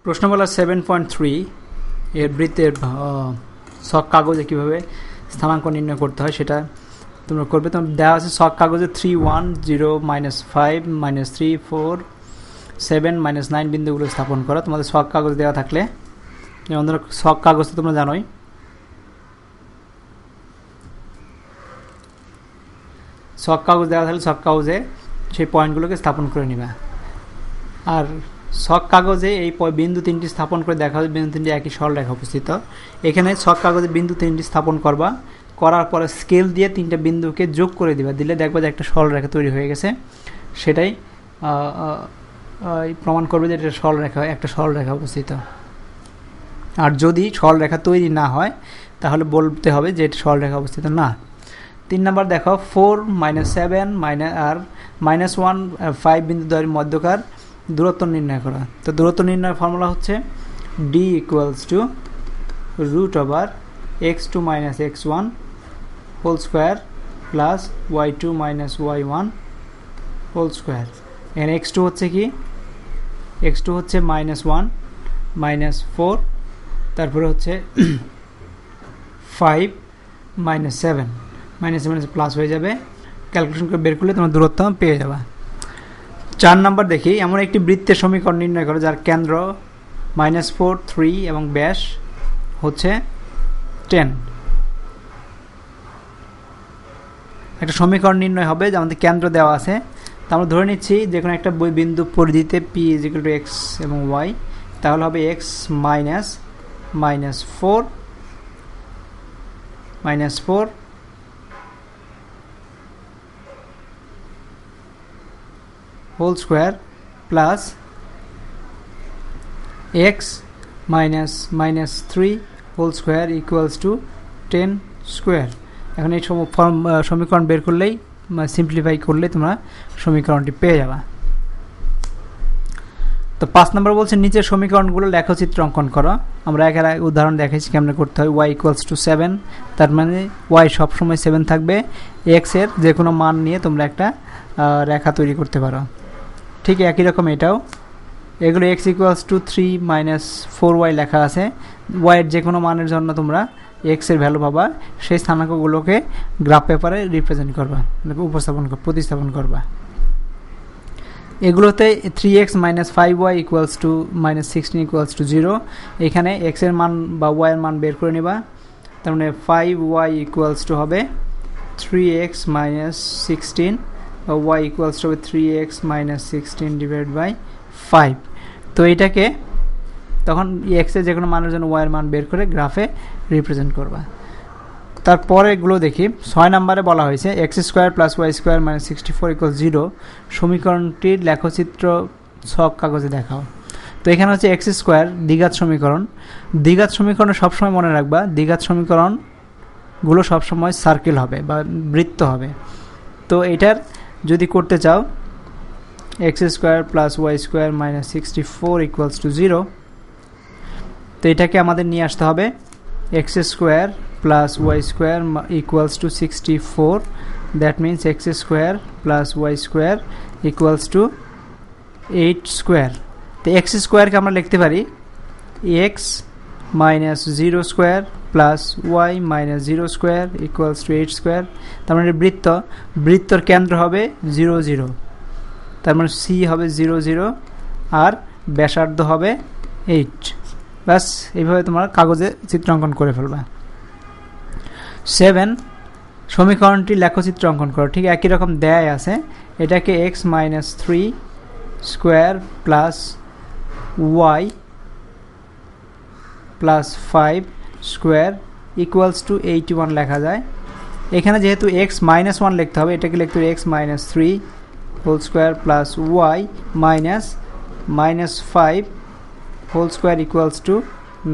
প্রশ্ন বলা 7.3 এর বৃত্তের ছক কাগজে কিভাবে স্থানাঙ্ক নির্ণয় করতে হয় সেটা তোমরা করবে। তো দেওয়া আছে ছক কাগজে 3 1 0 -5 -3 4 7 -9 বিন্দুগুলো স্থাপন করা। তোমাদের ছক কাগজ দেওয়া থাকলে যেমন ধরো ছক কাগজ তো তোমরা জানোই, ছক কাগজ দেওয়া থাকলে ছক কাগজে সেই পয়েন্টগুলোকে স্থাপন করে নিবা। আর ছক কাগজে এই বিন্দু তিনটি স্থাপন করে দেখা হবে বিন্দু তিনটি একই সরলরেখা উপস্থিত। এখানে ছক কাগজে বিন্দু তিনটি স্থাপন করবা, করার পরে স্কেল দিয়ে তিনটা বিন্দুকে যোগ করে দিবা, দিলে দেখবা যে একটা সরলরেখা তৈরি হয়ে গেছে। সেটাই প্রমাণ করবে যে এটা সরলরেখা, একটা সরলরেখা উপস্থিত। আর যদি সরলরেখা তৈরি না হয় তাহলে বলতে হবে যে এটা সরলরেখা অবস্থিত না। 3 নম্বর দেখো 4 -7 আর -1 5 বিন্দু দ্বয়ের মধ্যকার দূরত্ব নির্ণয় করা। তো দূরত্ব নির্ণয়ের ফর্মুলা হচ্ছে d = √x2 - x1 whole square plus y2 - y1 whole square. এখানে x2 হচ্ছে কি, x2 হচ্ছে -1 -4, তারপরে হচ্ছে 5 -7 প্লাস হয়ে যাবে। ক্যালকুলেশন করে বের করলে তোমার দূরত্ব পেয়ে যাবে। 4 নম্বর দেখি, এমন একটি বৃত্তের সমীকরণ নির্ণয় করো যার কেন্দ্র -4 3 এবং ব্যাস হচ্ছে 10। একটা সমীকরণ নির্ণয় হবে যে আমাদের কেন্দ্র দেওয়া আছে, তা আমরা ধরে নিচ্ছি যে কোনো একটা বিন্দু পরিধিতে p = x এবং y, তাহলে হবে x -4 whole square plus x -3 whole square = 10 square. এখন এই সমীকরণ বের করলেই, সিম্পলিফাই করলে তোমরা সমীকরণটি পেয়ে যাবে। তো 5 নম্বর বলছে নিচের সমীকরণগুলো লেখচিত্র অঙ্কন করো। আমরা একের উদাহরণ দেখেছি কেমন করতে হয়। y = 7, তার মানে y সবসময় 7 থাকবে। x এর যে কোনো মান নিয়ে তোমরা একটা রেখা তৈরি করতে পারো। ঠিক একই রকম এটাও, এগুলো x = 3 - 4y লেখা আছে। y এর যে কোনো মানের জন্য তোমরা x এর ভ্যালু পাবা, সেই স্থানাঙ্কগুলোকে গ্রাফ পেপারে রিপ্রেজেন্ট করবা, প্রতিস্থাপন করবা। এগুলোতে 3x - 5y - 16 = 0। এখানে x এর মান বা y এর মান বের করে নেবা। তার মানে 5y = হবে 3x - 16, y = হবে 3x - 16 / 5। তো এটাকে তখন x এর যে কোনো মানের জন্য y এর মান বের করে গ্রাফে রিপ্রেজেন্ট করবা। তারপরে এগুলো দেখি। 6 নম্বরে বলা হয়েছে x² + y² - 64 = 0 সমীকরণটির লেখচিত্র ছক কাগজে দেখাও। তো এখানে হচ্ছে x² দ্বিঘাত সমীকরণ। দ্বিঘাত সমীকরণে সবসময় মনে রাখবা, দ্বিঘাত সমীকরণগুলো সবসময় সার্কেল হবে বা বৃত্ত হবে। তো এটার যদি করতে চাও x² + y² - 64 = 0, তো এটাকে আমাদের নিয়ে আসতে হবে x² + y² = 64, that means x² + y² = 8 square. তো x² কে আমরা লিখতে পারি x - 0² + y - 0² = 8 স্কোয়ার। তার মানে বৃত্তর কেন্দ্র হবে 0 0, তার মানে c হবে 0 0 আর ব্যাসার্ধ হবে 8। বাস এইভাবে তোমার কাগজে চিত্রাঙ্কন করে ফেলবা। 7 সমীকরণটি লেখচিত্র অঙ্কন করো। ঠিক একই রকম দেয় আছে, এটাকে x - 3 square plus y plus 5 square = 81 লেখা যায়। এখানে যেহেতু x - 1 লিখতে হবে, এটাকে লিখতে হবে x - 3 whole square plus y -5 whole square =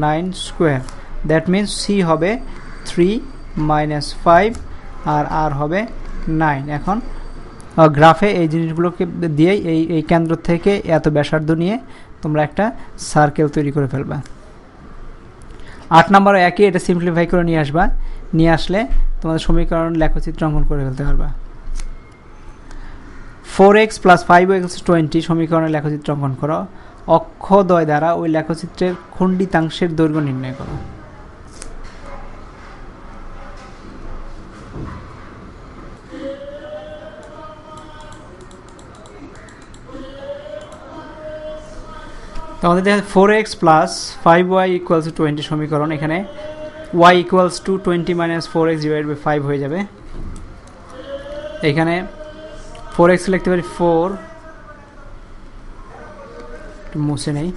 9 square. That means c হবে 3 - 5 আর r হবে 9। এখন গ্রাফে এই জিনিসগুলোকে দিয়ে এই কেন্দ্র থেকে এত ব্যাসার্ধ নিয়ে তোমরা একটা সার্কেল তৈরি করে ফেলবা। 8 নম্বর একই, এটা সিম্পলিফাই করে নিয়ে আসবা। নিয়ে আসলে তোমাদের সমীকরণ লেখচিত্র অঙ্কন করে ফেলতে পারবা। 4x + 5y = 20 সমীকরণের লেখচিত্র অঙ্কন করো। অক্ষদ্বয় দ্বারা ওই লেখচিত্রের খণ্ডিতাংশের দৈর্ঘ্য নির্ণয় করো। তো আমাদের দেখেন 4x plus 5y equals to 20 সমীকরণ। এখানে y equals to 20 minus 4x divide by 5 হয়ে যাবে। এখানে 4x লিখতে পারি 4, মুছে নেই,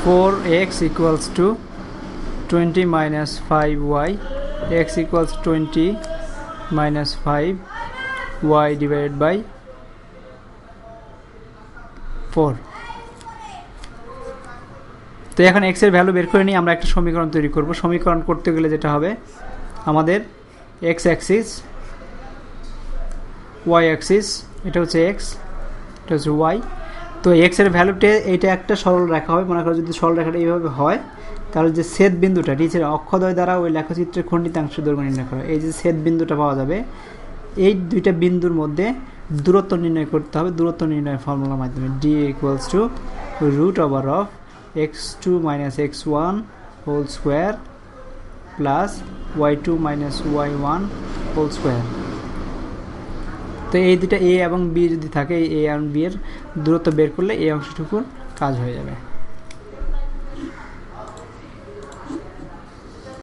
4x equals to 20 minus 5y, x equals 20 minus 5y divided by 4. তো এখন x এর ভ্যালু বের করে নিয়ে আমরা একটা সমীকরণ তৈরি করব। সমীকরণ করতে গেলে যেটা হবে, আমাদের x অ্যাক্সিস, y অ্যাক্সিস, এটা হচ্ছে x, এটা হচ্ছে y। তো x এর ভ্যালুতে এইটা একটা সরল রেখা হবে। মনে করো যদি সরল রেখাটা এইভাবে হয়, তাহলে যে ছেদ বিন্দুটা নিচের অক্ষদ্বয় দ্বারা ওই লেখচিত্রের খণ্ডিতাংশের দৈর্ঘ্য নির্ণয় করা। এই যে ছেদ বিন্দুটা পাওয়া যাবে, এই দুইটা বিন্দুর মধ্যে দূরত্ব নির্ণয় করতে হবে। দূরত্ব নির্ণয়ের ফর্মুলার মাধ্যমে d equals to root over of x2 minus x1 whole square plus y2 minus y1 whole square. তো এই দুটা a এবং b যদি থাকে, এই a এবং b এর দূরত্ব বের করলে এই অংশটুকুর কাজ হয়ে যাবে।